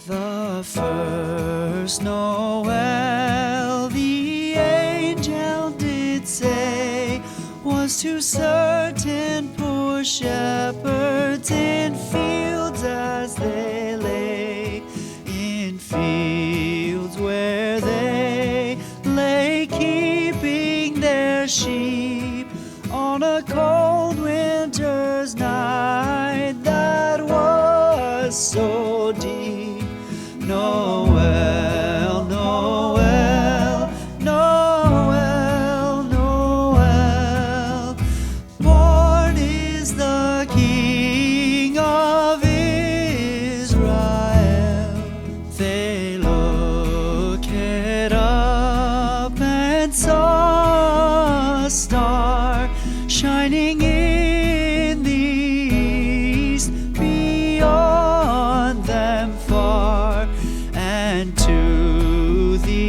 The first Noel, the angel did say, was to certain poor shepherds in fields as they lay, in fields where they lay keeping their sheep on a cold winter's night that was so deep. Noel, Noel, Noel, Noel, born is the King of Israel. They looked up and saw a star shining in the east beyond them far, and to